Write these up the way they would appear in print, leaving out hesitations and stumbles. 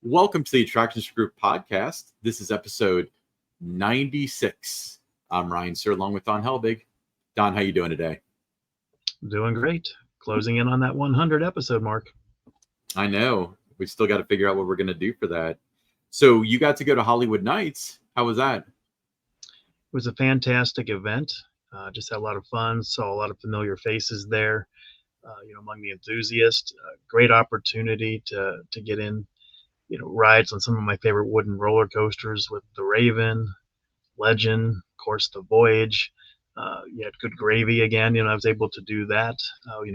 Welcome to the Attractions Group podcast. This is episode 96. I'm Ryan Sir, along with Don Helbig. Don, how you doing today? Doing great. Closing in on that 100 episode mark. I know. We still got to figure out what we're going to do for that. So you got to go to Hollywood Nights. How was that? It was a fantastic event. Just had a lot of fun. Saw a lot of familiar faces there. Among the enthusiasts, great opportunity to get in, rides on some of my favorite wooden roller coasters with the Raven, Legend, of course, the Voyage. You had Good Gravy again. I was able to do that.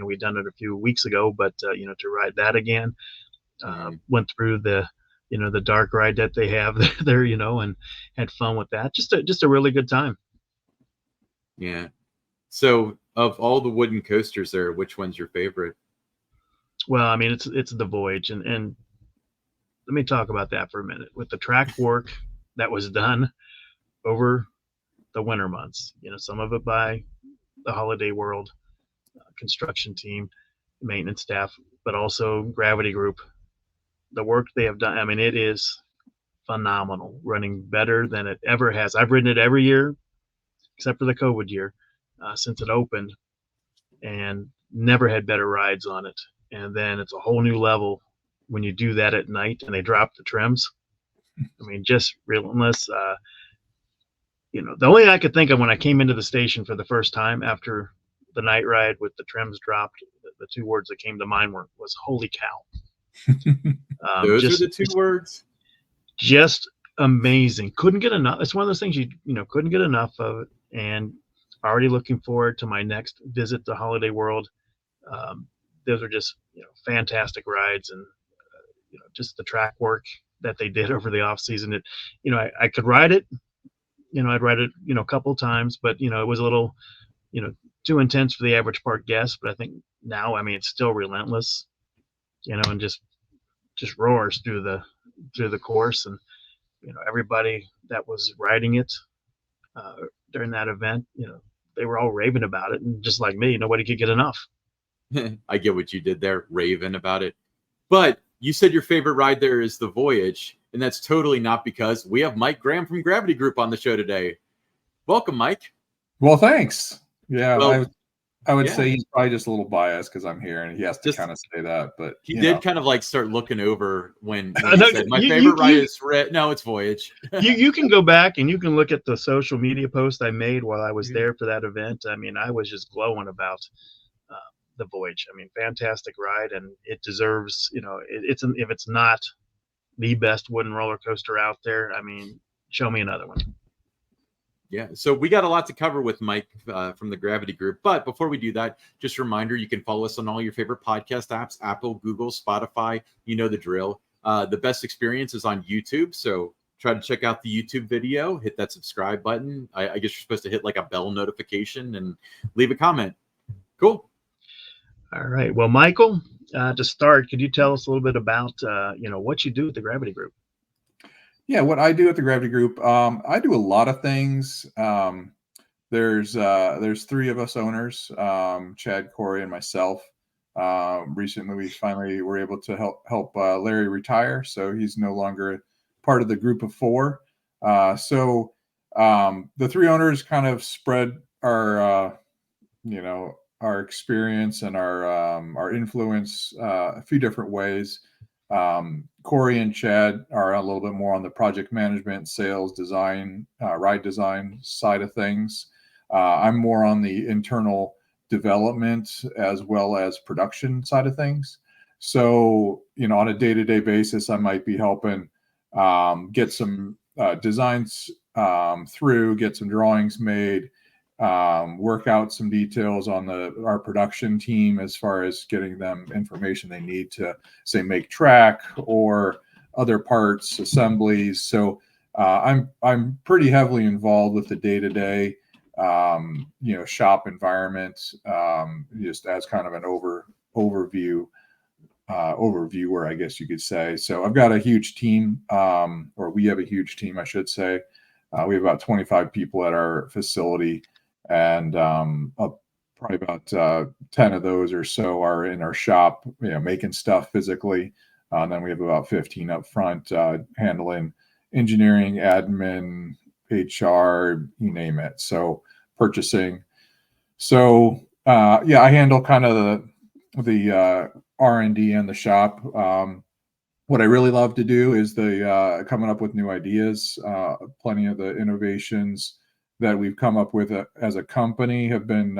We'd done it a few weeks ago, but to ride that again, went through the dark ride that they have there, and had fun with that. Just a really good time. Yeah. So of all the wooden coasters there, which one's your favorite? Well, I mean, it's the Voyage, and let me talk about that for a minute. With the track work that was done over the winter months, some of it by the Holiday World construction team, maintenance staff, but also Gravity Group. The work they have done, I mean, it is phenomenal, running better than it ever has. I've ridden it every year, except for the COVID year, since it opened, and never had better rides on it. And then it's a whole new level when you do that at night and they drop the trims. I mean, just relentless. The only thing I could think of when I came into the station for the first time after the night ride with the trims dropped, the two words that came to mind was "holy cow." Those are the two words. Just amazing. Couldn't get enough. It's one of those things you couldn't get enough of it. And already looking forward to my next visit to Holiday World. Those are just fantastic rides, and just the track work that they did over the off season. It I could ride it. I'd ride it a couple times, but it was a little too intense for the average park guest. But I think now, I mean, it's still relentless, and just roars through the course, and everybody that was riding it during that event, they were all raving about it, and just like me, nobody could get enough. I get what you did there, raving about it. But you said your favorite ride there is the Voyage, and that's totally not because we have Mike Graham from Gravity Group on the show today. Welcome, Mike. Well, thanks. Yeah, well, I would say he's probably just a little biased because I'm here and he has to kind of say that. But he did kind of like start looking over when he said, my favorite ride is red. No, it's Voyage. you can go back and you can look at the social media post I made while I was there for that event. I mean, I was just glowing about the Voyage. I mean, fantastic ride, and it deserves, if it's not the best wooden roller coaster out there, I mean, show me another one. Yeah, so we got a lot to cover with Mike from the Gravity Group. But before we do that, just a reminder, you can follow us on all your favorite podcast apps, Apple, Google, Spotify. You know the drill. The best experience is on YouTube. So try to check out the YouTube video, hit that subscribe button. I guess you're supposed to hit like a bell notification and leave a comment. Cool. All right. Well, Michael, to start, could you tell us a little bit about, what you do at the Gravity Group? Yeah, what I do at the Gravity Group, I do a lot of things. There's three of us owners, Chad, Corey, and myself. Recently, we finally were able to help Larry retire, so he's no longer part of the group of four. So the three owners kind of spread our experience and our influence a few different ways. Corey and Chad are a little bit more on the project management, sales, design, ride design side of things. I'm more on the internal development as well as production side of things. So, on a day-to-day basis, I might be helping get some designs through, get some drawings made, work out some details on our production team as far as getting them information they need to, say, make track or other parts, assemblies. So I'm pretty heavily involved with the day-to-day, shop environment, just as kind of an overviewer, I guess you could say. So I've got a huge team, or we have a huge team, I should say. We have about 25 people at our facility. And probably about 10 of those or so are in our shop, making stuff physically. And then we have about 15 up front handling engineering, admin, HR, you name it. So purchasing. So yeah, I handle kind of the R&D and the shop. What I really love to do is the coming up with new ideas. Plenty of the innovations that we've come up with as a company have been,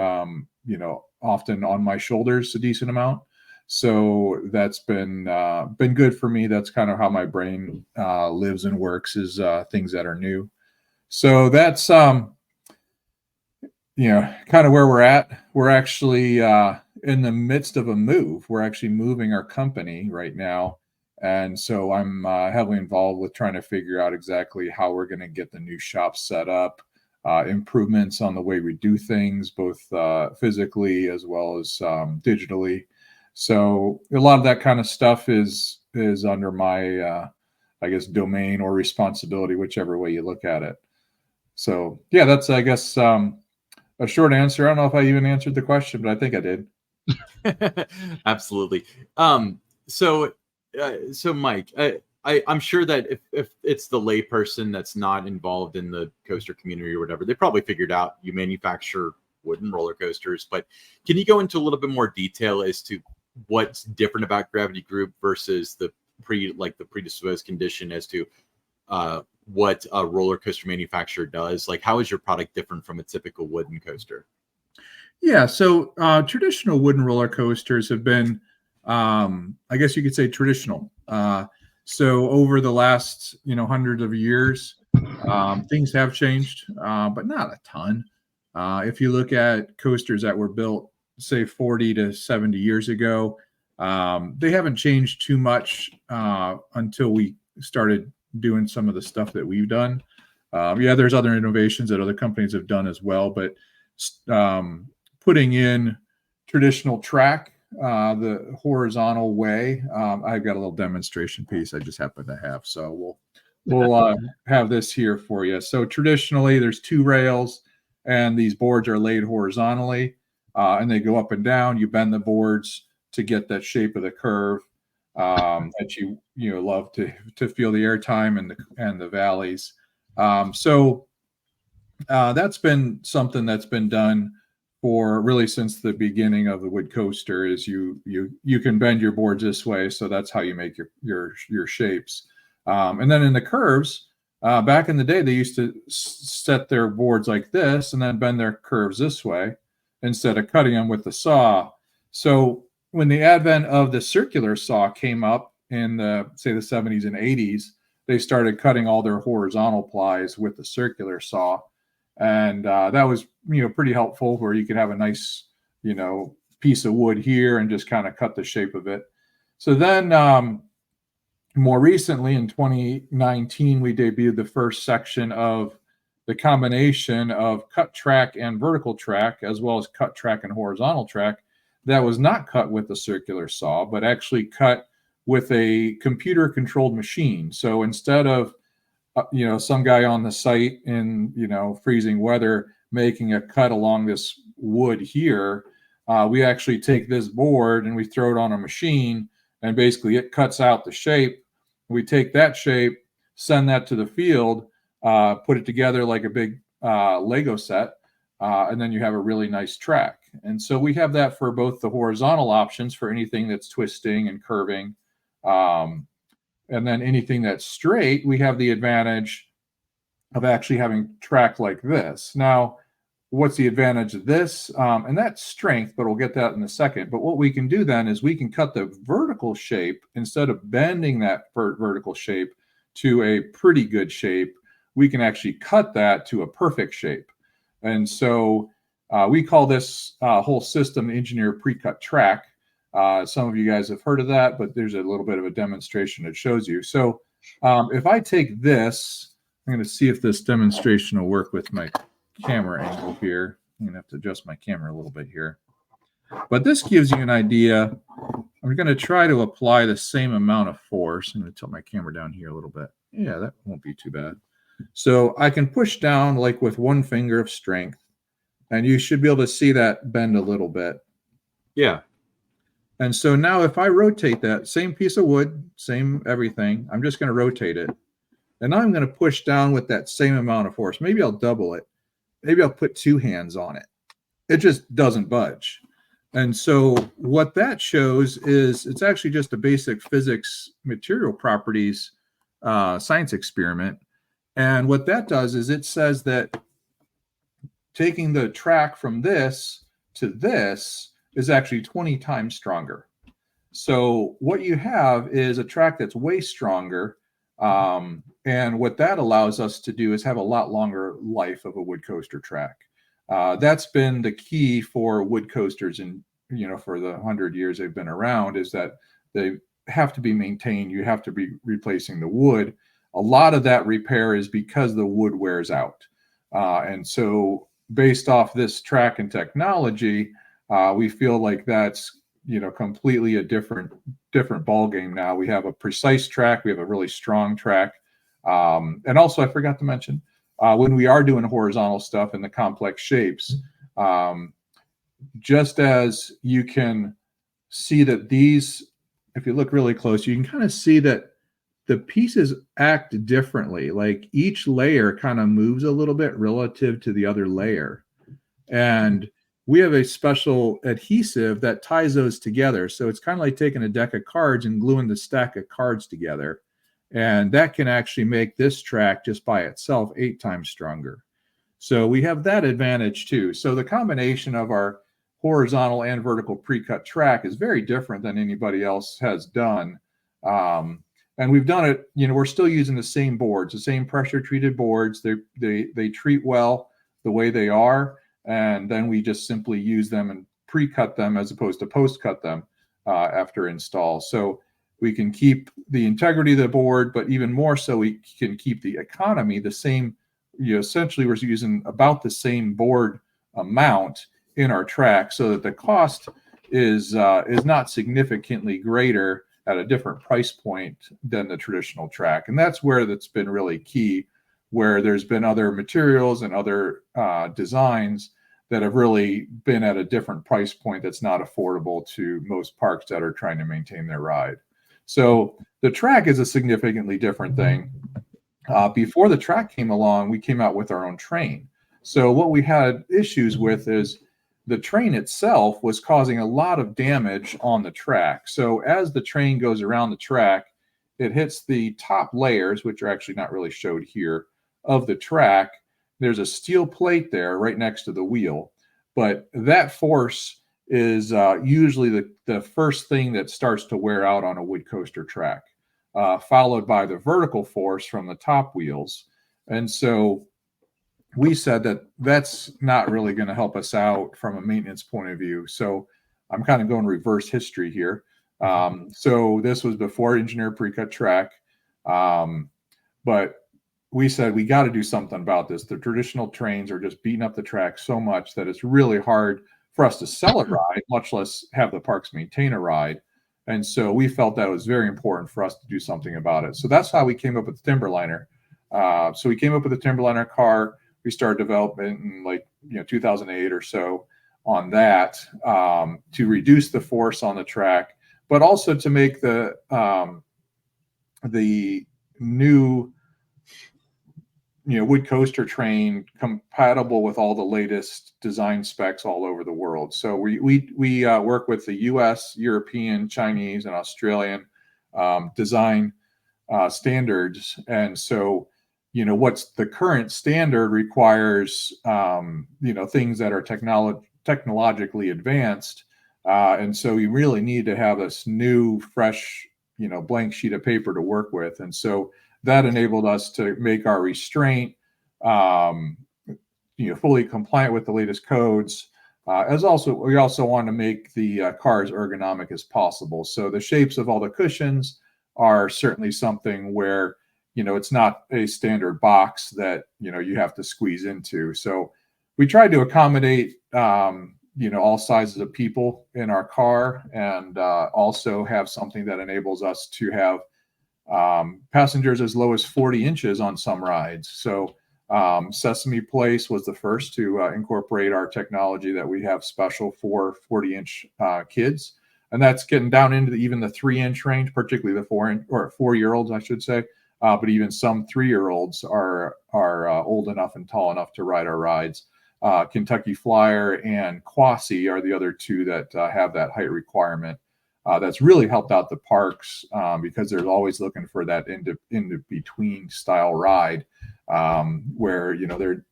often on my shoulders a decent amount. So that's been good for me. That's kind of how my brain lives and works, is things that are new. So that's kind of where we're at. We're actually in the midst of a move. We're actually moving our company right now. And so I'm heavily involved with trying to figure out exactly how we're going to get the new shop set up, improvements on the way we do things, both physically as well as digitally. So a lot of that kind of stuff is under my, I guess, domain or responsibility, whichever way you look at it. So yeah, that's, I guess, a short answer. I don't know if I even answered the question, but I think I did. Absolutely. So Mike, I'm sure that if it's the layperson that's not involved in the coaster community or whatever, they probably figured out you manufacture wooden roller coasters. But can you go into a little bit more detail as to what's different about Gravity Group versus the predisposed condition, as to what a roller coaster manufacturer does? Like, how is your product different from a typical wooden coaster? Yeah, so traditional wooden roller coasters have been, I guess you could say, traditional. So over the last, hundreds of years, things have changed, but not a ton. If you look at coasters that were built, say, 40 to 70 years ago, they haven't changed too much until we started doing some of the stuff that we've done. Yeah, there's other innovations that other companies have done as well, but putting in traditional track the horizontal way. I've got a little demonstration piece I just happen to have, so we'll have this here for you. So traditionally, there's two rails, and these boards are laid horizontally, and they go up and down. You bend the boards to get that shape of the curve that you love to feel the airtime and the valleys. So that's been something that's been done for really since the beginning of the wood coaster. Is you can bend your boards this way, so that's how you make your shapes. And then in the curves, back in the day, they used to set their boards like this and then bend their curves this way instead of cutting them with the saw. So when the advent of the circular saw came up in the 70s and 80s, they started cutting all their horizontal plies with the circular saw. And that was, pretty helpful, where you could have a nice, piece of wood here and just kind of cut the shape of it. So then more recently in 2019, we debuted the first section of the combination of cut track and vertical track, as well as cut track and horizontal track, that was not cut with the circular saw, but actually cut with a computer controlled machine. So instead of some guy on the site in, freezing weather making a cut along this wood here, we actually take this board and we throw it on a machine, and basically it cuts out the shape. We take that shape, send that to the field, put it together like a big Lego set, and then you have a really nice track. And so we have that for both the horizontal options for anything that's twisting and curving. And then anything that's straight, we have the advantage of actually having track like this. Now, what's the advantage of this? And that's strength, but we'll get that in a second. But what we can do then is we can cut the vertical shape instead of bending that vertical shape to a pretty good shape. We can actually cut that to a perfect shape. And so we call this whole system engineer pre-cut track. Some of you guys have heard of that, but there's a little bit of a demonstration that shows you. So if I take this, I'm going to see if this demonstration will work with my camera angle here. I'm going to have to adjust my camera a little bit here. But this gives you an idea. I'm going to try to apply the same amount of force. I'm going to tilt my camera down here a little bit. Yeah, that won't be too bad. So I can push down like with one finger of strength, and you should be able to see that bend a little bit. Yeah. And so now if I rotate that same piece of wood, same everything, I'm just going to rotate it. And now I'm going to push down with that same amount of force. Maybe I'll double it. Maybe I'll put 2 hands on it. It just doesn't budge. And so what that shows is it's actually just a basic physics material properties science experiment. And what that does is it says that taking the track from this to this is actually 20 times stronger. So what you have is a track that's way stronger. And what that allows us to do is have a lot longer life of a wood coaster track. That's been the key for wood coasters, and for the 100 years they've been around, is that they have to be maintained. You have to be replacing the wood. A lot of that repair is because the wood wears out. And so based off this track and technology, we feel like that's completely a different ball game now. We have a precise track. We have a really strong track. And also, I forgot to mention, when we are doing horizontal stuff in the complex shapes, just as you can see that these, if you look really close, you can kind of see that the pieces act differently. Like each layer kind of moves a little bit relative to the other layer. And we have a special adhesive that ties those together. So it's kind of like taking a deck of cards and gluing the stack of cards together. And that can actually make this track just by itself 8 times stronger. So we have that advantage too. So the combination of our horizontal and vertical pre-cut track is very different than anybody else has done. And we've done it, we're still using the same boards, the same pressure treated boards. They treat well the way they are. And then we just simply use them and pre-cut them as opposed to post-cut them after install. So we can keep the integrity of the board, but even more so, we can keep the economy the same. Essentially, we're using about the same board amount in our track, so that the cost is not significantly greater at a different price point than the traditional track. And that's where that's been really key, where there's been other materials and other designs that have really been at a different price point that's not affordable to most parks that are trying to maintain their ride. So the track is a significantly different thing. Before the track came along, we came out with our own train. So what we had issues with is the train itself was causing a lot of damage on the track. So as the train goes around the track, it hits the top layers, which are actually not really showed here, of the track. There's a steel plate there right next to the wheel, but that force is usually the first thing that starts to wear out on a wood coaster track, followed by the vertical force from the top wheels. And so we said that that's not really going to help us out from a maintenance point of view. So I'm kind of going reverse history here. So this was before engineered pre-cut track, but we said we got to do something about this. The traditional trains are just beating up the track so much that it's really hard for us to sell a ride, much less have the parks maintain a ride. And so we felt that it was very important for us to do something about it. So that's how we came up with the Timberliner. So we came up with the Timberliner car. We started development in 2008 or so on that, to reduce the force on the track, but also to make the new wood coaster train compatible with all the latest design specs all over the world. So we work with the US, European, Chinese, and Australian design standards. And so what's the current standard requires things that are technologically advanced, and so you really need to have this new fresh blank sheet of paper to work with. And so that enabled us to make our restraint fully compliant with the latest codes. We also want to make the cars ergonomic as possible. So the shapes of all the cushions are certainly something where it's not a standard box that you have to squeeze into. So we tried to accommodate all sizes of people in our car, and also have something that enables us to have passengers as low as 40 inches on some rides. So Sesame Place was the first to incorporate our technology that we have special for 40-inch kids. and that's getting down into even the 3-inch range, particularly the 4-year-olds, I should say. But even some 3-year-olds are old enough and tall enough to ride our rides. Kentucky Flyer and Quasi are the other two that have that height requirement. That's really helped out the parks because they're always looking for that in between style ride where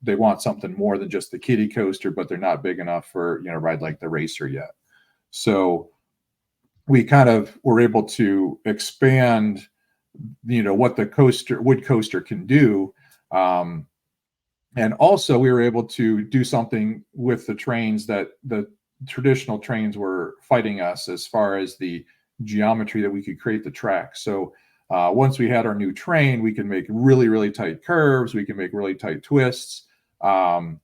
they want something more than just the kiddie coaster, but they're not big enough for ride like the racer yet. So we kind of were able to expand what the wood coaster can do. And also we were able to do something with the trains that the traditional trains were fighting us as far as the geometry that we could create the track. So once we had our new train, we can make really, really tight curves. We can make really tight twists. And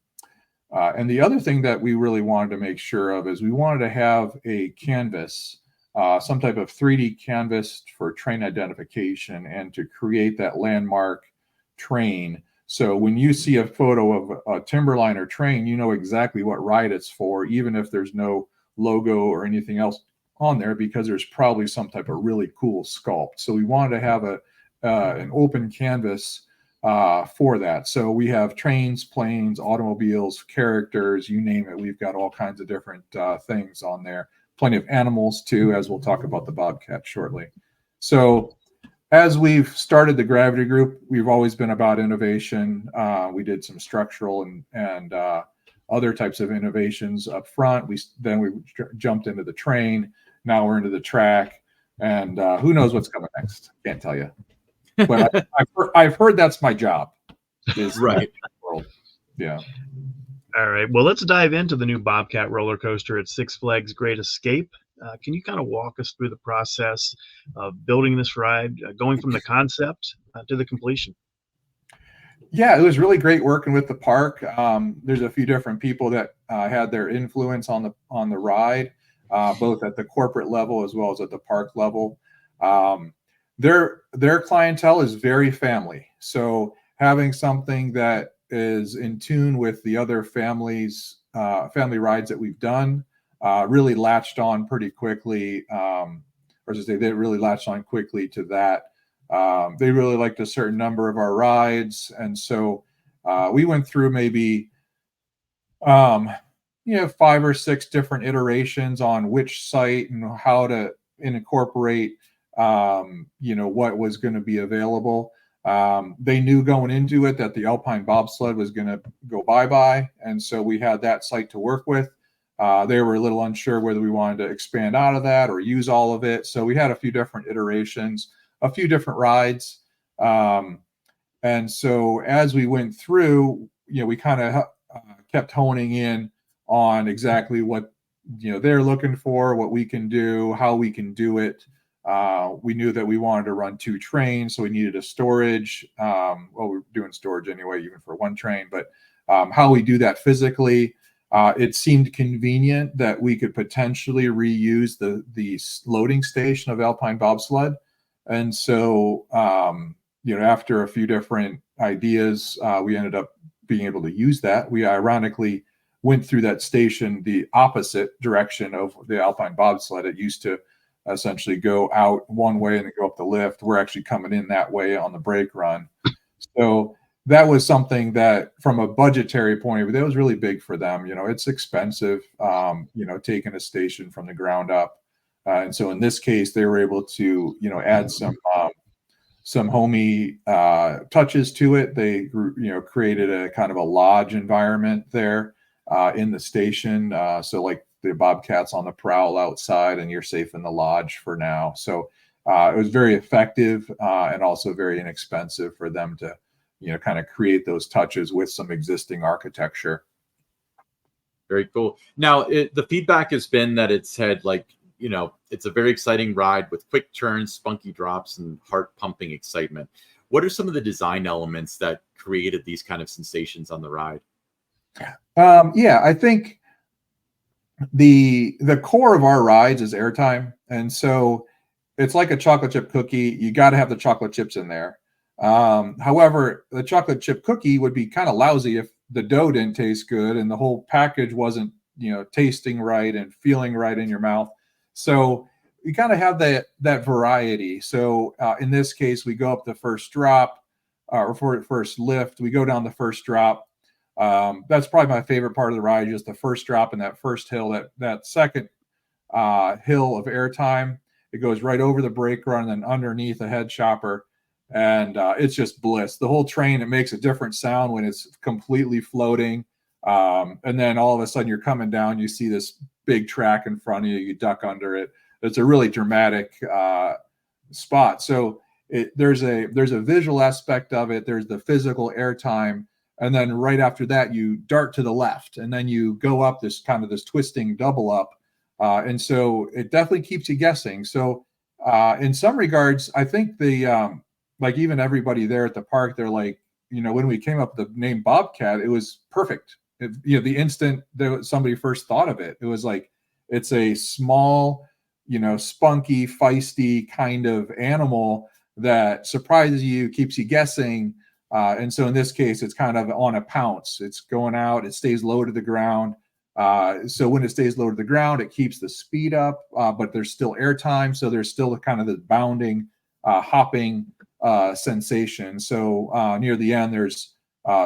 the other thing that we really wanted to make sure of is we wanted to have a canvas, some type of 3D canvas for train identification and to create that landmark train. So when you see a photo of a Timberliner train, you know exactly what ride it's for, even if there's no logo or anything else on there, because there's probably some type of really cool sculpt. So we wanted to have an open canvas for that. So we have trains, planes, automobiles, characters, you name it. We've got all kinds of different things on there. Plenty of animals too, as we'll talk about the Bobcat shortly. So as we've started the Gravity Group, we've always been about innovation. We did some structural and other types of innovations up front. Then we jumped into the train. Now we're into the track, and who knows what's coming next? Can't tell you. But I've heard that's my job. Is right. World. Yeah. All right. Well, let's dive into the new Bobcat roller coaster at Six Flags Great Escape. Can you kind of walk us through the process of building this ride, going from the concept to the completion? Yeah, it was really great working with the park. There's a few different people that had their influence on the ride, both at the corporate level as well as at the park level. Their clientele is very family, so having something that is in tune with the other family rides that we've done really latched on pretty quickly, or as I say, they really latched on quickly to that. They really liked a certain number of our rides, and so we went through maybe 5 or 6 different iterations on which site and how to incorporate what was going to be available. They knew going into it that the Alpine bobsled was going to go bye-bye, and so we had that site to work with. They were a little unsure whether we wanted to expand out of that or use all of it. So we had a few different iterations, a few different rides. And so as we went through, we kind of kept honing in on exactly what, they're looking for, what we can do, how we can do it. We knew that we wanted to run 2 trains, so we needed a storage. We're doing storage anyway, even for 1 train, but how we do that physically. It seemed convenient that we could potentially reuse the loading station of Alpine bobsled. And so, after a few different ideas, we ended up being able to use that. We ironically went through that station the opposite direction of the Alpine bobsled. It used to essentially go out one way and then go up the lift. We're actually coming in that way on the brake run. So that was something that, from a budgetary point of view, that was really big for them. It's expensive, taking a station from the ground up. And so in this case, they were able to, add some homey touches to it. They, created a kind of a lodge environment there in the station. So like the Bobcat's on the prowl outside and you're safe in the lodge for now. So it was very effective and also very inexpensive for them to, kind of create those touches with some existing architecture. Very cool. Now, the feedback has been that it's had it's a very exciting ride with quick turns, spunky drops, and heart-pumping excitement. What are some of the design elements that created these kind of sensations on the ride? I think the core of our rides is airtime, and so it's like a chocolate chip cookie. You got to have the chocolate chips in there. However, the chocolate chip cookie would be kind of lousy if the dough didn't taste good and the whole package wasn't, tasting right and feeling right in your mouth. So you kind of have that variety. So in this case, we go up the first drop, or for first lift, we go down the first drop. That's probably my favorite part of the ride, just the first drop and that first hill. That second hill of airtime, it goes right over the brake run and then underneath a head chopper, and it's just bliss. The whole train, it makes a different sound when it's completely floating, and then all of a sudden you're coming down, you see this big track in front of you, you duck under it. It's a really dramatic spot. So there's a visual aspect of it, there's the physical airtime, and then right after that you dart to the left, and then you go up this twisting double up. And so it definitely keeps you guessing. So in some regards, I think like even everybody there at the park, they're like, when we came up with the name Bobcat, it was perfect. The instant that somebody first thought of it, it was like, it's a small, spunky, feisty kind of animal that surprises you, keeps you guessing. And so in this case, it's kind of on a pounce. It's going out, it stays low to the ground. So when it stays low to the ground, it keeps the speed up, but there's still airtime. So there's still kind of the bounding, hopping sensation. So near the end, there's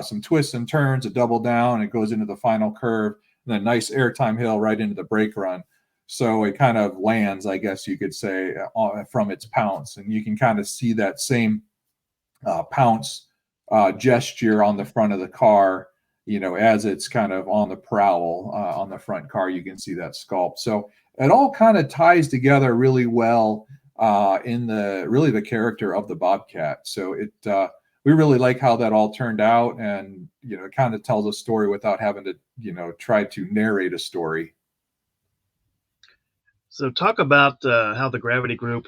some twists and turns, a double down, it goes into the final curve, and then nice airtime hill right into the brake run. So it kind of lands, I guess you could say, from its pounce. And you can kind of see that same pounce gesture on the front of the car. As it's kind of on the prowl on the front car, you can see that sculpt. So it all kind of ties together really well in the character of the Bobcat. So we really like how that all turned out, and it kind of tells a story without having to try to narrate a story. So talk about how the Gravity Group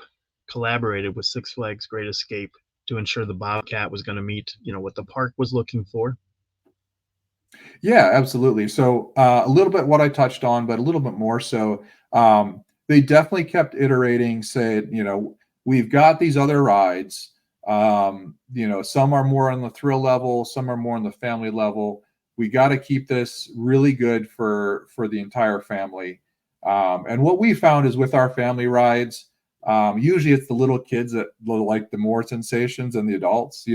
collaborated with Six Flags Great Escape to ensure the Bobcat was going to meet what the park was looking for. Yeah, absolutely. So a little bit what I touched on, but a little bit more. So they definitely kept iterating, said, we've got these other rides. Some are more on the thrill level, some are more on the family level. We got to keep this really good for the entire family. And what we found is with our family rides, usually it's the little kids that like the more sensations than the adults.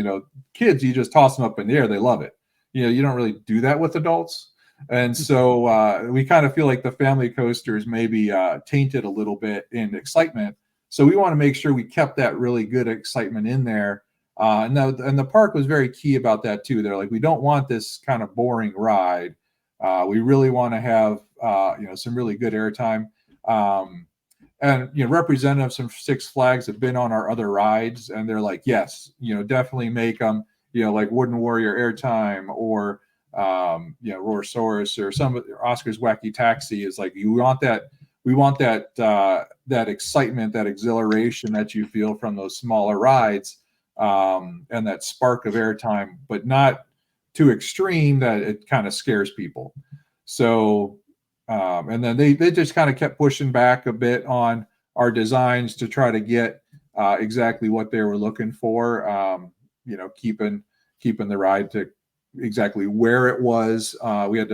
Kids, you just toss them up in the air, they love it. You don't really do that with adults. And so we kind of feel like the family coasters maybe tainted a little bit in excitement. So we want to make sure we kept that really good excitement in there. And the park was very key about that too. They're like, we don't want this kind of boring ride. We really want to have some really good airtime. And representatives from Six Flags have been on our other rides, and they're like, yes, definitely make them. Like Wooden Warrior airtime, or Roarsaurus, or some of Oscar's Wacky Taxi is like, we want that excitement, that exhilaration that you feel from those smaller rides, and that spark of airtime, but not too extreme that it kind of scares people. So and then they just kind of kept pushing back a bit on our designs to try to get exactly what they were looking for. Keeping the ride to exactly where it was. We had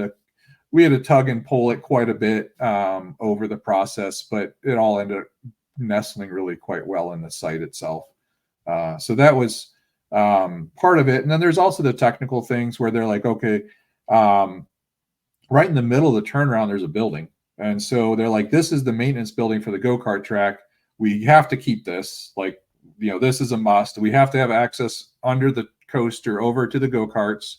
to tug and pull it quite a bit over the process, but it all ended up nestling really quite well in the site itself. So that was part of it. And then there's also the technical things where they're like, okay, right in the middle of the turnaround, there's a building. And so they're like, this is the maintenance building for the go-kart track. We have to keep this. Like, this is a must. We have to have access under the coaster over to the go-karts.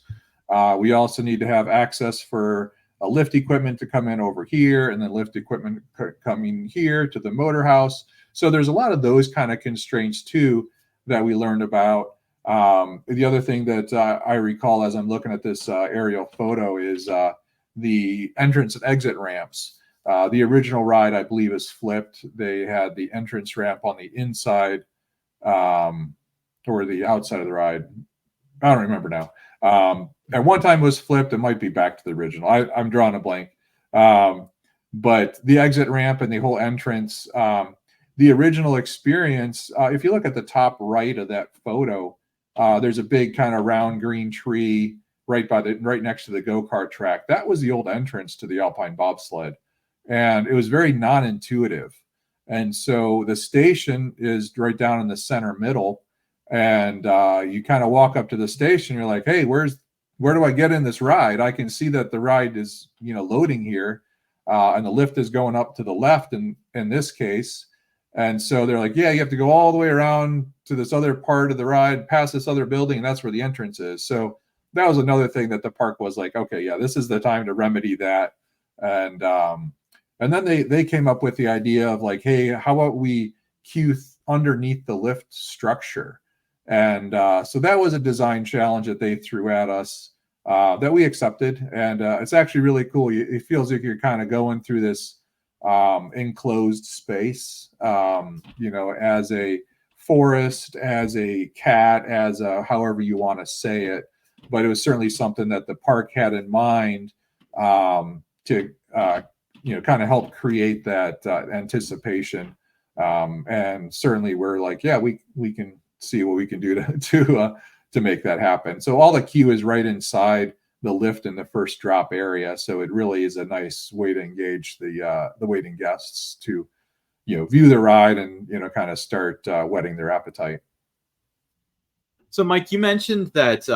We also need to have access for lift equipment to come in over here, and then lift equipment coming here to the motor house. So there's a lot of those kind of constraints too that we learned about. The other thing that I recall as I'm looking at this aerial photo is the entrance and exit ramps. The original ride, I believe, is flipped. They had the entrance ramp on the inside or the outside of the ride. I don't remember now. At one time it was flipped. It might be back to the original. I'm drawing a blank. But the exit ramp and the whole entrance, the original experience, if you look at the top right of that photo, there's a big kind of round green tree right next to the go-kart track. That was the old entrance to the Alpine bobsled. And it was very non-intuitive. And so the station is right down in the center middle. And you kind of walk up to the station. You're like, hey, where do I get in this ride? I can see that the ride is, loading here. And the lift is going up to the left in this case. And so they're like, yeah, you have to go all the way around to this other part of the ride, past this other building, and that's where the entrance is. So that was another thing that the park was like, okay, yeah, this is the time to remedy that. And then they came up with the idea of like, hey, how about we queue underneath the lift structure? And so that was a design challenge that they threw at us that we accepted. And it's actually really cool. It feels like you're kind of going through this enclosed space, as a forest, as a cat, as a however you want to say it. But it was certainly something that the park had in mind to kind of help create that anticipation. And certainly we're like, yeah, we can see what we can do to make that happen. So all the queue is right inside the lift in the first drop area. So it really is a nice way to engage the waiting guests to, view the ride and, kind of start whetting their appetite. So Mike, you mentioned that,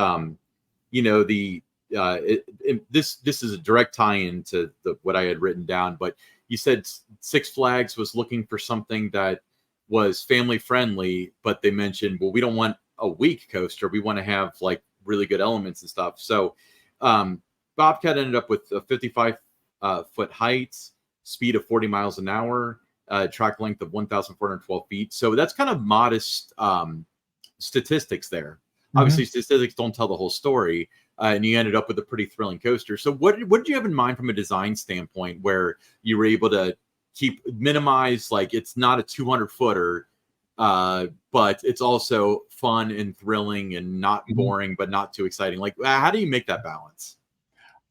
this is a direct tie-in to what I had written down, but you said Six Flags was looking for something that was family friendly, but they mentioned, well, we don't want a weak coaster. We want to have like really good elements and stuff. So Bobcat ended up with a 55 foot height, speed of 40 miles an hour, track length of 1,412 feet. So that's kind of modest statistics there. Mm-hmm. Obviously, statistics don't tell the whole story, and you ended up with a pretty thrilling coaster. So what did you have in mind from a design standpoint where you were able to minimize, like it's not a 200 footer, but it's also fun and thrilling and not boring, but not too exciting. Like, how do you make that balance?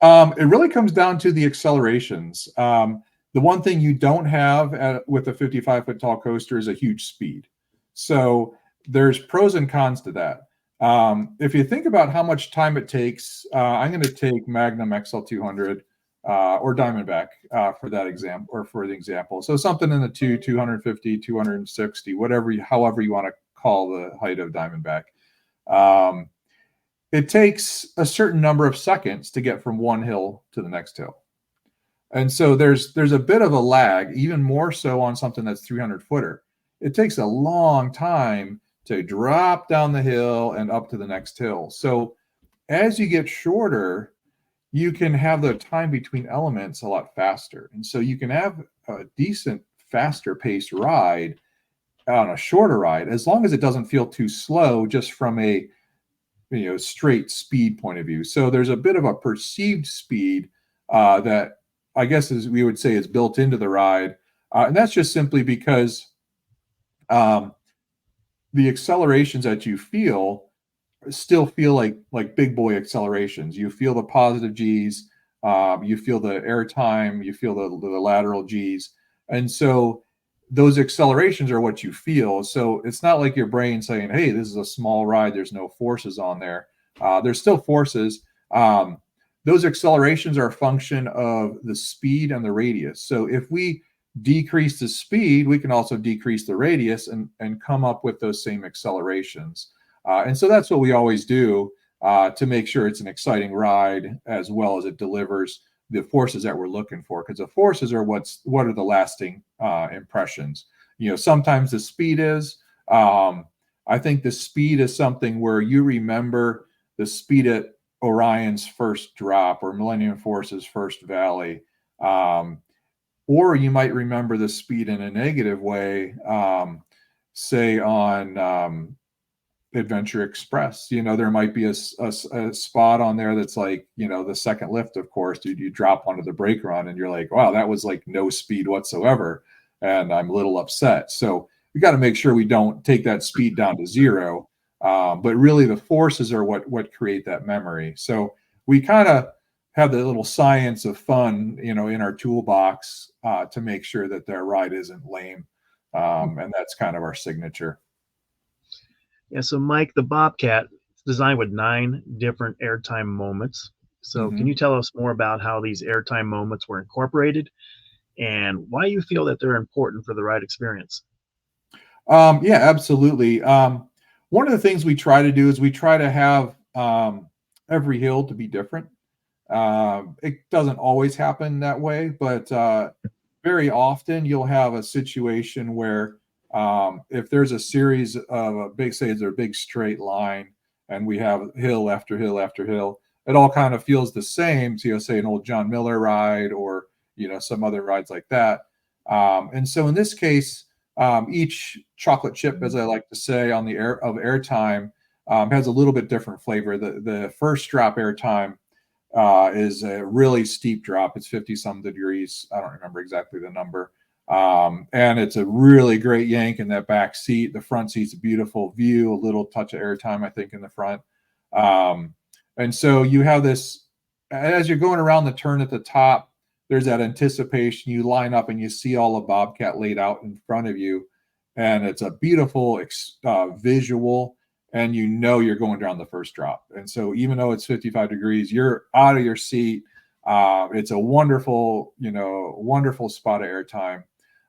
It really comes down to the accelerations. The one thing you don't have with a 55-foot tall coaster is a huge speed. So there's pros and cons to that. If you think about how much time it takes, I'm going to take Magnum XL200 or Diamondback for that example, or for the example. So something in the 250, 260, however you want to call the height of Diamondback. It takes a certain number of seconds to get from one hill to the next hill. And so there's a bit of a lag, even more so on something that's 300 footer. It takes a long time to drop down the hill and up to the next hill. So as you get shorter, you can have the time between elements a lot faster. And so you can have a decent, faster paced ride on a shorter ride, as long as it doesn't feel too slow just from a straight speed point of view. So there's a bit of a perceived speed that I guess we would say is built into the ride. And that's just simply because the accelerations that you feel still feel like big boy accelerations. You feel the positive G's, you feel the air time, you feel the lateral G's. And so those accelerations are what you feel. So it's not like your brain saying, hey, this is a small ride, there's no forces on there. There's still forces. Those accelerations are a function of the speed and the radius. So if we decrease the speed, we can also decrease the radius and come up with those same accelerations. And so that's what we always do to make sure it's an exciting ride, as well as it delivers the forces that we're looking for, because the forces are what are the lasting impressions. Sometimes the speed is. I think the speed is something where you remember the speed at Orion's first drop or Millennium Force's first valley, or you might remember the speed in a negative way, say on Adventure Express. There might be a spot on there that's like, the second lift, of course, you drop onto the brake run and you're like, wow, that was like no speed whatsoever, and I'm a little upset. So we got to make sure we don't take that speed down to zero, but really the forces are what create that memory. So we kind of have the little science of fun, in our toolbox to make sure that their ride isn't lame, and that's kind of our signature. Yeah, so Mike, the Bobcat is designed with 9 different airtime moments. So can you tell us more about how these airtime moments were incorporated and why you feel that they're important for the ride experience. Yeah, absolutely. One of the things we try to do is we try to have every hill to be different. It doesn't always happen that way, but very often you'll have a situation where if there's a series of a big, say, there's a big straight line, and we have hill after hill after hill, it all kind of feels the same. So, say an old John Miller ride, or some other rides like that. And so in this case, each chocolate chip, as I like to say, on the airtime has a little bit different flavor. The first drop airtime is a really steep drop. It's 50 some degrees. I don't remember exactly the number. And it's a really great yank in that back seat. The front seat's a beautiful view, a little touch of airtime, I think, in the front. And so you have this, as you're going around the turn at the top, there's that anticipation. You line up and you see all of Bobcat laid out in front of you. And it's a beautiful visual. And you're going down the first drop. And so even though it's 55 degrees, you're out of your seat. It's a wonderful, wonderful spot of airtime.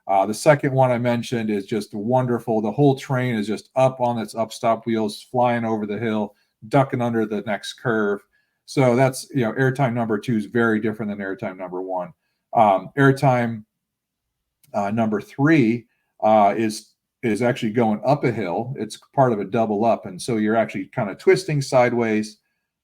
The second one I mentioned is just wonderful. The whole train is just up on its upstop wheels, flying over the hill, ducking under the next curve. So that's, airtime number 2 is very different than airtime number 1. Airtime number 3 is actually going up a hill. It's part of a double up. And so you're actually kind of twisting sideways.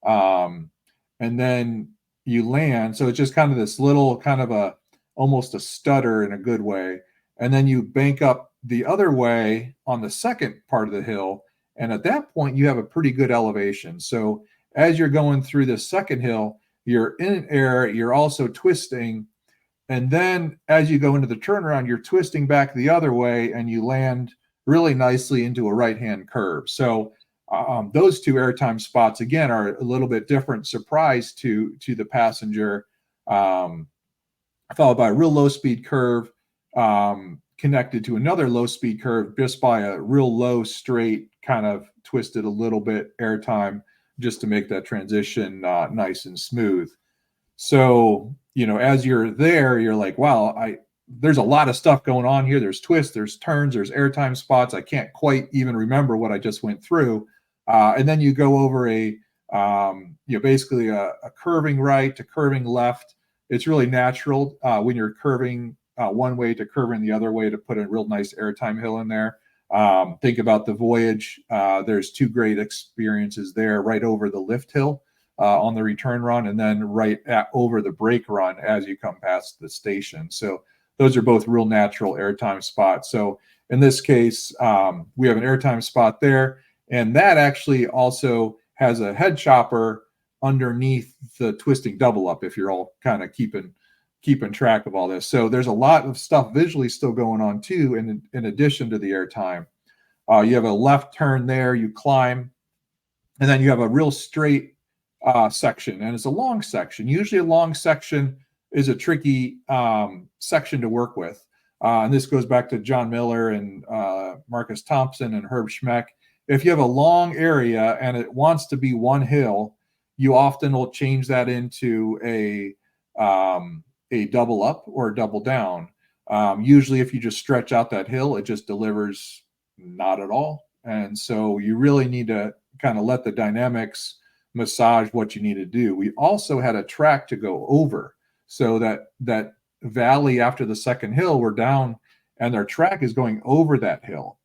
And then you land. So it's just kind of this little kind of almost a stutter in a good way. And then you bank up the other way on the second part of the hill. And at that point, you have a pretty good elevation. So as you're going through the second hill, you're in air, you're also twisting. And then as you go into the turnaround, you're twisting back the other way, and you land really nicely into a right-hand curve. So those two airtime spots, again, are a little bit different surprise to the passenger, followed by a real low-speed curve connected to another low-speed curve just by a real low, straight, kind of twisted a little bit airtime just to make that transition nice and smooth. So, as you're there, you're like, wow, there's a lot of stuff going on here. There's twists, there's turns, there's airtime spots. I can't quite even remember what I just went through. And then you go over basically a curving right to curving left. It's really natural when you're curving one way to curving the other way to put a real nice airtime hill in there. Think about the Voyage. There's 2 great experiences there, right over the lift hill on the return run, and then right over the brake run as you come past the station. So those are both real natural airtime spots. So in this case, we have an airtime spot there, and that actually also has a head chopper underneath the twisting double up, if you're all kind of keeping track of all this. So there's a lot of stuff visually still going on too, in addition to the airtime. You have a left turn there, you climb, and then you have a real straight section, and it's a long section. Usually a long section is a tricky section to work with. And this goes back to John Miller and Marcus Thompson and Herb Schmeck. If you have a long area and it wants to be one hill, you often will change that into a double up or a double down. Usually if you just stretch out that hill, it just delivers not at all. And so you really need to kind of let the dynamics massage what you need to do. We also had a track to go over, so that valley after the second hill, we're down and their track is going over that hill.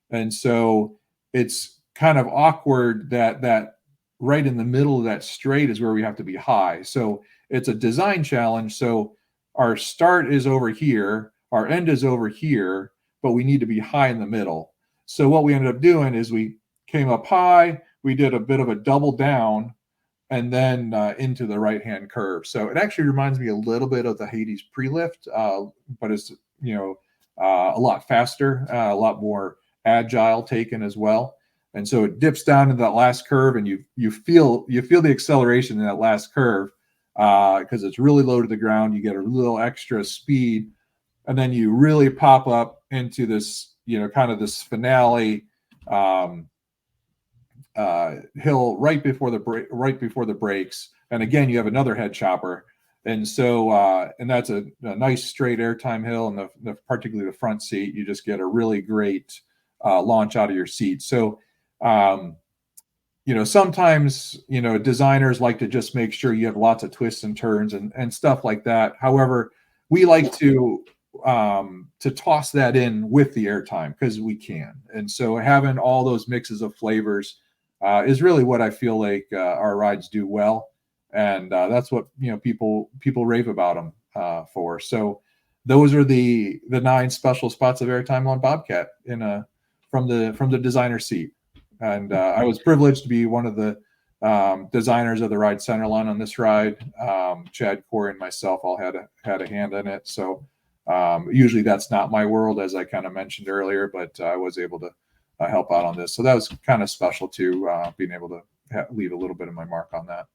And so it's kind of awkward that right in the middle of that straight is where we have to be high. So it's a design challenge. So our start is over here, our end is over here, but we need to be high in the middle. So what we ended up doing is we came up high, we did a bit of a double down, and then into the right-hand curve. So it actually reminds me a little bit of the Hades pre-lift, but it's a lot faster, a lot more agile taken as well. And so it dips down into that last curve, and you feel the acceleration in that last curve because it's really low to the ground. You get a little extra speed, and then you really pop up into this, kind of this finale hill right before the brakes. And again, you have another head chopper, And so, and that's a nice straight airtime hill, and particularly the front seat, you just get a really great launch out of your seat. So, sometimes, designers like to just make sure you have lots of twists and turns and stuff like that. However, we like to toss that in with the airtime because we can. And so having all those mixes of flavors is really what I feel like our rides do well. And that's what, people rave about them for. So those are the 9 special spots of airtime on Bobcat from the designer seat. And I was privileged to be one of the designers of the ride Centerline on this ride. Chad, Corey, and myself all had a hand in it. So usually that's not my world, as I kind of mentioned earlier, but I was able to help out on this. So that was kind of special too, being able to leave a little bit of my mark on that.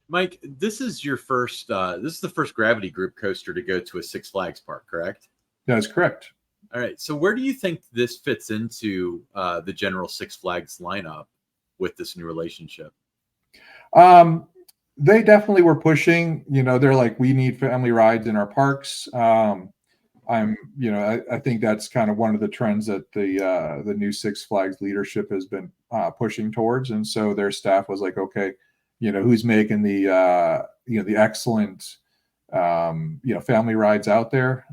Mike, this is your first. This is the first Gravity Group coaster to go to a Six Flags park, correct? That is correct. All right. So where do you think this fits into the general Six Flags lineup with this new relationship? They definitely were pushing. They're like, we need family rides in our parks. I think that's kind of one of the trends that the new Six Flags leadership has been pushing towards, and so their staff was like, okay, who's making the excellent family rides out there,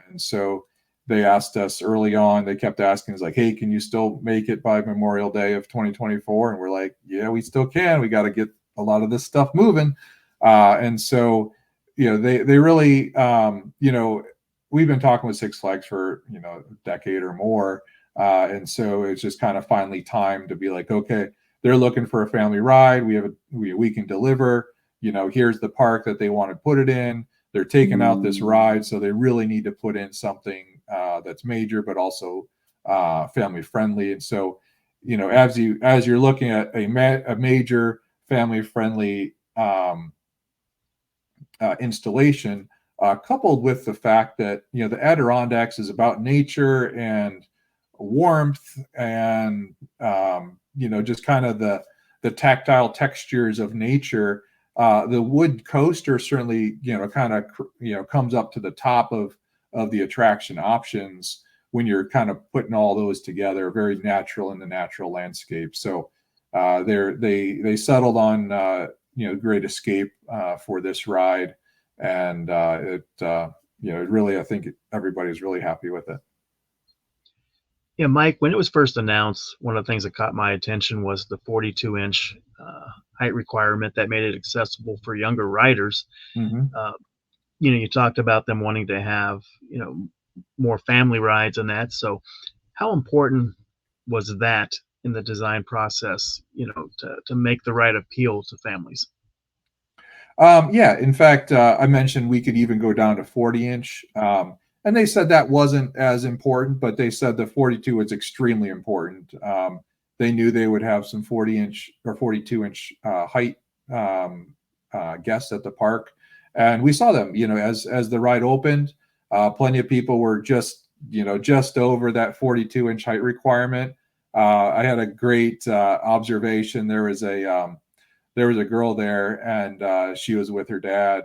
and so they asked us early on. They kept asking us like, hey, can you still make it by Memorial Day of 2024? And we're like, yeah, we still can. We got to get a lot of this stuff moving, and so they really we've been talking with Six Flags for a decade or more, and so it's just kind of finally time to be like, okay, they're looking for a family ride. We can deliver. Here's the park that they want to put it in. They're taking out this ride, so they really need to put in something that's major, but also family friendly. And so, as you're looking at a major family friendly installation, coupled with the fact that the Adirondacks is about nature and warmth and just kind of the tactile textures of nature. The wood coaster certainly kind of comes up to the top of the attraction options when you're kind of putting all those together, very natural in the natural landscape. So they settled on Great Escape for this ride, and it really, I think everybody's really happy with it. Yeah, Mike, when it was first announced, one of the things that caught my attention was the 42-inch height requirement that made it accessible for younger riders. Mm-hmm. You talked about them wanting to have, more family rides and that. So how important was that in the design process, to make the ride appeal to families? Yeah, in fact, I mentioned we could even go down to 40-inch. And they said that wasn't as important, but they said the 42 was extremely important. They knew they would have some 40-inch or 42-inch height guests at the park. And we saw them, as the ride opened, plenty of people were just over that 42-inch height requirement. I had a great observation. There was a girl there, and she was with her dad.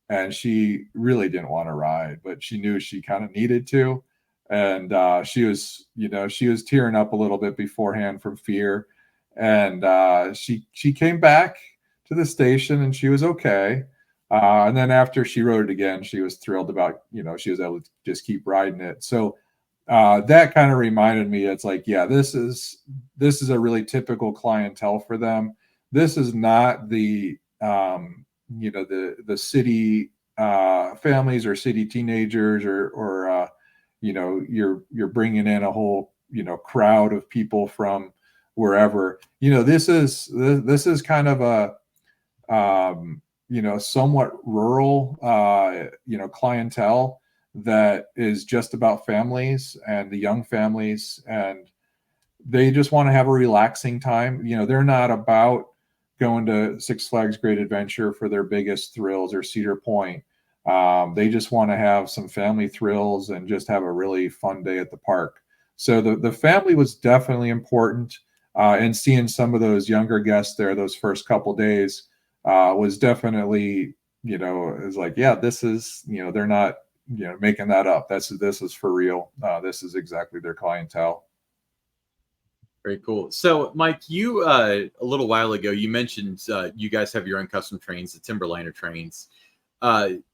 And she really didn't want to ride, but she knew she kind of needed to. And she was tearing up a little bit beforehand from fear. And she came back to the station, and she was okay. And then after she rode it again, she was thrilled about, she was able to just keep riding it. So that kind of reminded me, it's like, yeah, this is a really typical clientele for them. This is not the the city families or city teenagers or you're bringing in a whole crowd of people from wherever. This is kind of a somewhat rural clientele that is just about families and the young families, and they just want to have a relaxing time. They're not about going to Six Flags Great Adventure for their biggest thrills or Cedar Point. They just want to have some family thrills and just have a really fun day at the park. So the family was definitely important, and seeing some of those younger guests there those first couple days was definitely is like, yeah, this is, they're not, making that up. This is for real. This is exactly their clientele. Very cool. So, Mike, you a little while ago you mentioned you guys have your own custom trains, the Timberliner trains.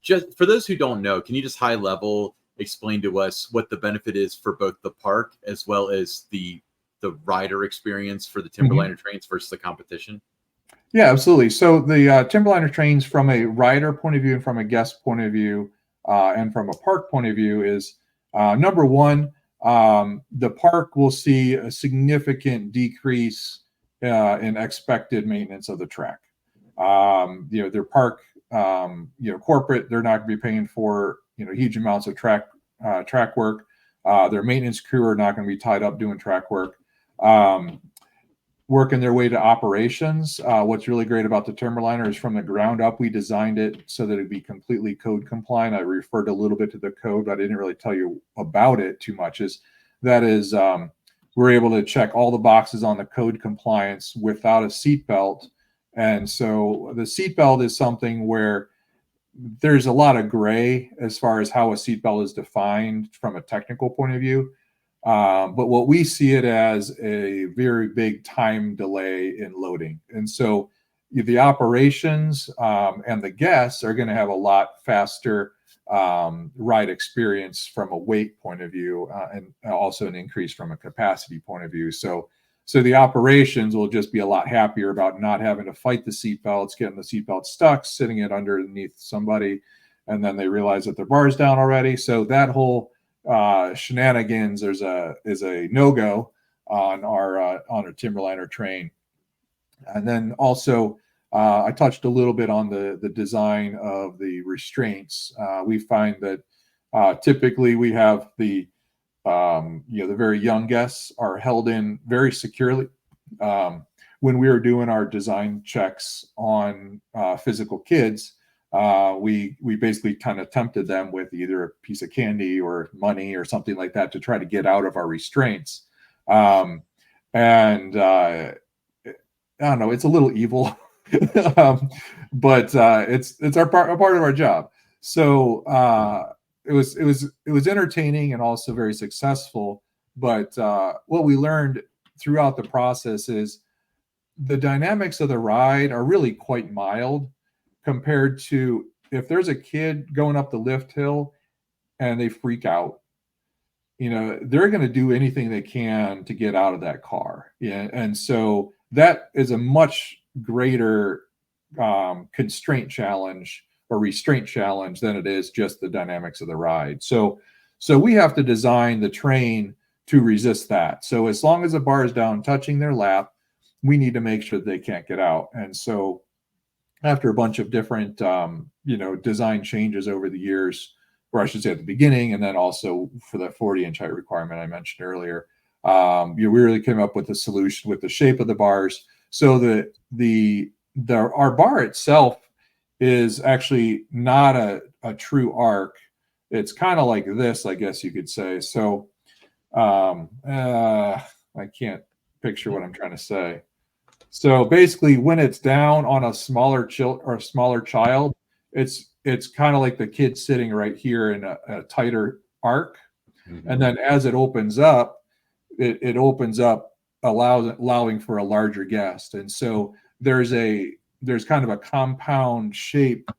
Just for those who don't know, can you just high level explain to us what the benefit is for both the park as well as the rider experience for the Timberliner trains versus the competition? Yeah, absolutely. So the Timberliner trains, from a rider point of view and from a guest point of view, and from a park point of view, is number one. The park will see a significant decrease in expected maintenance of the track. Their park, corporate, they're not going to be paying for huge amounts of track work. Their maintenance crew are not going to be tied up doing track work. Working their way to operations. What's really great about the Timberliner is from the ground up, we designed it so that it'd be completely code compliant. I referred a little bit to the code, but I didn't really tell you about it too much. We're able to check all the boxes on the code compliance without a seatbelt. And so the seatbelt is something where there's a lot of gray as far as how a seatbelt is defined from a technical point of view. But what we see it as a very big time delay in loading. And so the operations and the guests are going to have a lot faster ride experience from a weight point of view, and also an increase from a capacity point of view. So the operations will just be a lot happier about not having to fight the seatbelts, getting the seatbelt stuck, sitting it underneath somebody, and then they realize that their bar's down already. So that whole shenanigans is a no-go on our Timberliner train. And then also I touched a little bit on the design of the restraints. We find that typically we have the very young guests are held in very securely. When we were doing our design checks on physical kids, we basically kind of tempted them with either a piece of candy or money or something like that to try to get out of our restraints. And I don't know, it's a little evil, but it's a part of our job. So it was entertaining and also very successful. But what we learned throughout the process is the dynamics of the ride are really quite mild compared to if there's a kid going up the lift hill and they freak out, they're going to do anything they can to get out of that car. Yeah. And so that is a much greater constraint challenge or restraint challenge than it is just the dynamics of the ride. So we have to design the train to resist that. So as long as the bar is down touching their lap, we need to make sure that they can't get out. And so after a bunch of different, design changes over the years, or I should say at the beginning, and then also for the 40-inch height requirement I mentioned earlier, we really came up with a solution with the shape of the bars. So our bar itself is actually not a true arc. It's kind of like this, I guess you could say. So I can't picture what I'm trying to say. So basically, when it's down on a smaller child, it's kind of like the kid sitting right here in a tighter arc, and then as it opens up, it opens up, allowing for a larger guest. And so there's kind of a compound shape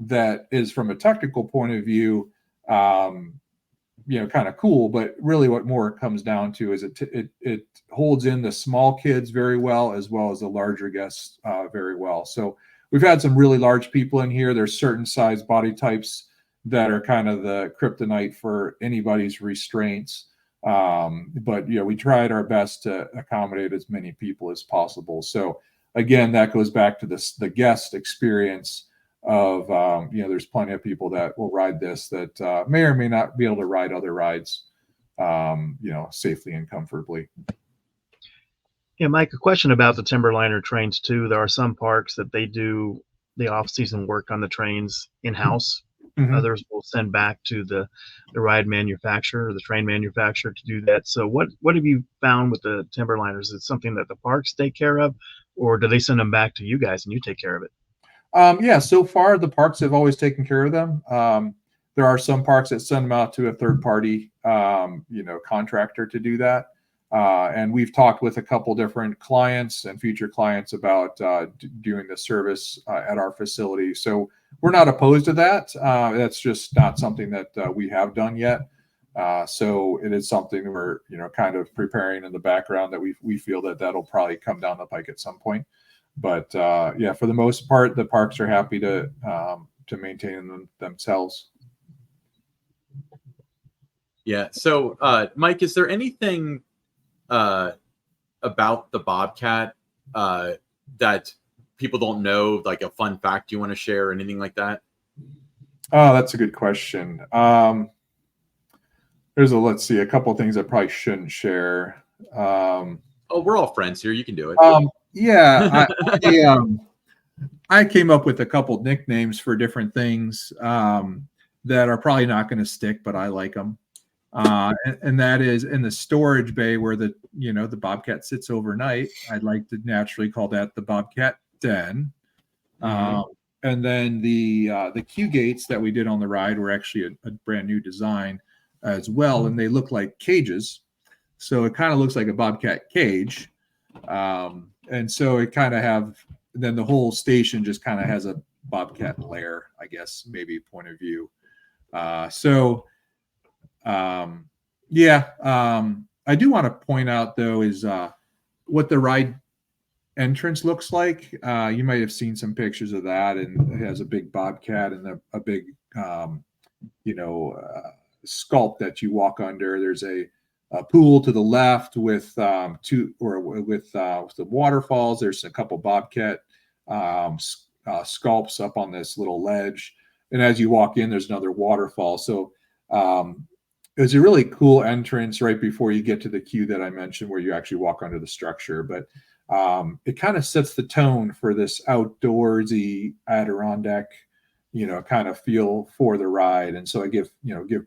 that is, from a technical point of view, kind of cool, but really what more it comes down to is it holds in the small kids very well, as well as the larger guests very well. So we've had some really large people in here. There's certain size body types that are kind of the kryptonite for anybody's restraints. But we tried our best to accommodate as many people as possible. So again, that goes back to the guest experience of, there's plenty of people that will ride this that may or may not be able to ride other rides, safely and comfortably. Yeah, Mike, a question about the Timberliner trains too. There are some parks that they do the off-season work on the trains in-house. Mm-hmm. Others will send back to the ride manufacturer or the train manufacturer to do that. So what have you found with the Timberliners? Is it something that the parks take care of, or do they send them back to you guys and you take care of it? Yeah, so far the parks have always taken care of them. There are some parks that send them out to a third party, contractor to do that. And we've talked with a couple different clients and future clients about doing the service at our facility. So we're not opposed to that. That's just not something that we have done yet. So it is something we're, kind of preparing in the background that we feel that that'll probably come down the pike at some point. But yeah, for the most part, the parks are happy to maintain them themselves. Yeah. So, Mike, is there anything about the Bobcat that people don't know, like a fun fact you want to share or anything like that? Oh, that's a good question. Let's see, a couple of things I probably shouldn't share. Oh, we're all friends here. You can do it. Yeah, I came up with a couple nicknames for different things that are probably not going to stick, but I like them. And that is in the storage bay where the Bobcat sits overnight. I'd like to naturally call that the Bobcat Den. And then the Q gates that we did on the ride were actually a brand new design as well, and they look like cages. So it kind of looks like a Bobcat cage. And so it kind of then the whole station just kind of has a Bobcat lair, I guess, maybe point of view. I do want to point out though is what the ride entrance looks like. You might have seen some pictures of that, and it has a big Bobcat and a big sculpt that you walk under. There's a pool to the left with the waterfalls. There's a couple Bobcat sculpts up on this little ledge, and as you walk in, there's another waterfall. So it's a really cool entrance right before you get to the queue that I mentioned, where you actually walk under the structure. But it kind of sets the tone for this outdoorsy Adirondack, kind of feel for the ride. And so I give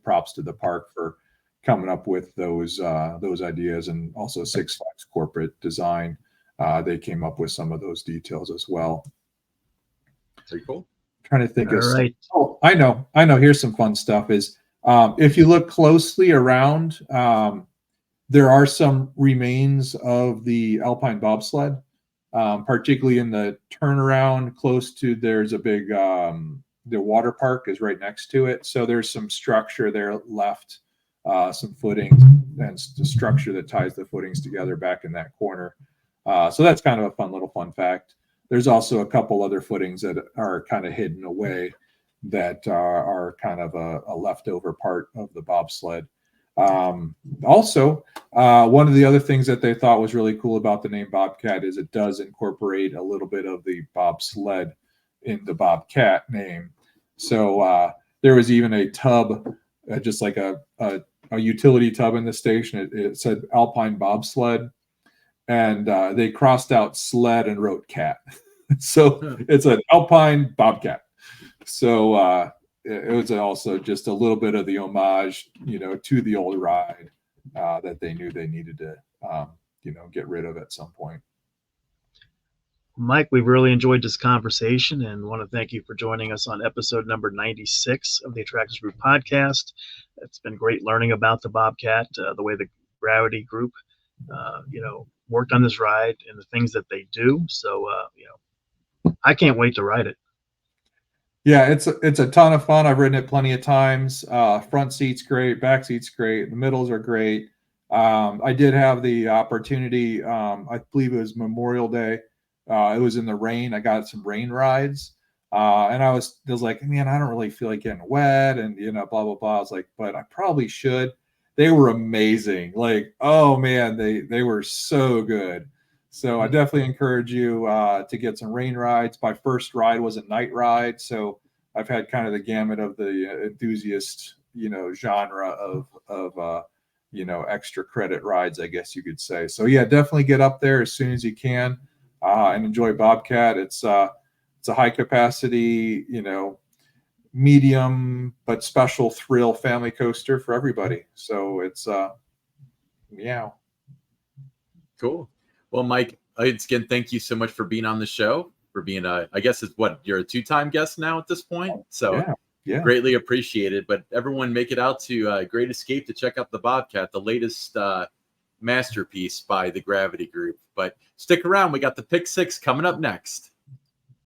props to the park for coming up with those ideas, and also Six Flags corporate design. They came up with some of those details as well. Pretty cool. Trying to think of right. Oh, I know. Here's some fun stuff. Is if you look closely around, there are some remains of the Alpine bobsled, particularly in the turnaround close to. There's a big the water park is right next to it, so there's some structure there left. Some footings and the structure that ties the footings together back in that corner. So that's kind of a fun fact. There's also a couple other footings that are kind of hidden away that are kind of a leftover part of the bobsled. Also, one of the other things that they thought was really cool about the name Bobcat is it does incorporate a little bit of the bobsled in the Bobcat name. So there was even a tub, just like a utility tub in the station. It said Alpine bobsled, and they crossed out sled and wrote cat. So it's an Alpine Bobcat. So it was also just a little bit of the homage, to the old ride that they knew they needed to, get rid of at some point. Mike, we've really enjoyed this conversation and want to thank you for joining us on episode number 96 of the Attractors Group podcast. It's been great learning about the Bobcat, the way the Gravity Group, worked on this ride and the things that they do. So, I can't wait to ride it. Yeah, it's a ton of fun. I've ridden it plenty of times. Front seat's great, back seat's great, the middles are great. I did have the opportunity. I believe it was Memorial Day. It was in the rain. I got some rain rides, and I was like, man, I don't really feel like getting wet, and blah blah blah. I was like, but I probably should. They were amazing. Like, oh man, they were so good. So I definitely encourage you to get some rain rides. My first ride was a night ride, so I've had kind of the gamut of the enthusiast, genre of extra credit rides, I guess you could say. So yeah, definitely get up there as soon as you can and enjoy Bobcat. It's a high capacity, medium but special thrill family coaster for everybody. So it's cool. Well, Mike, again, thank you so much for being on the show. for being I guess it's what, you're a 2-time guest now at this point. So Yeah. greatly appreciated. But everyone make it out to Great Escape to check out the Bobcat, the latest masterpiece by the Gravity Group. But stick around. We got the Pick Six coming up next.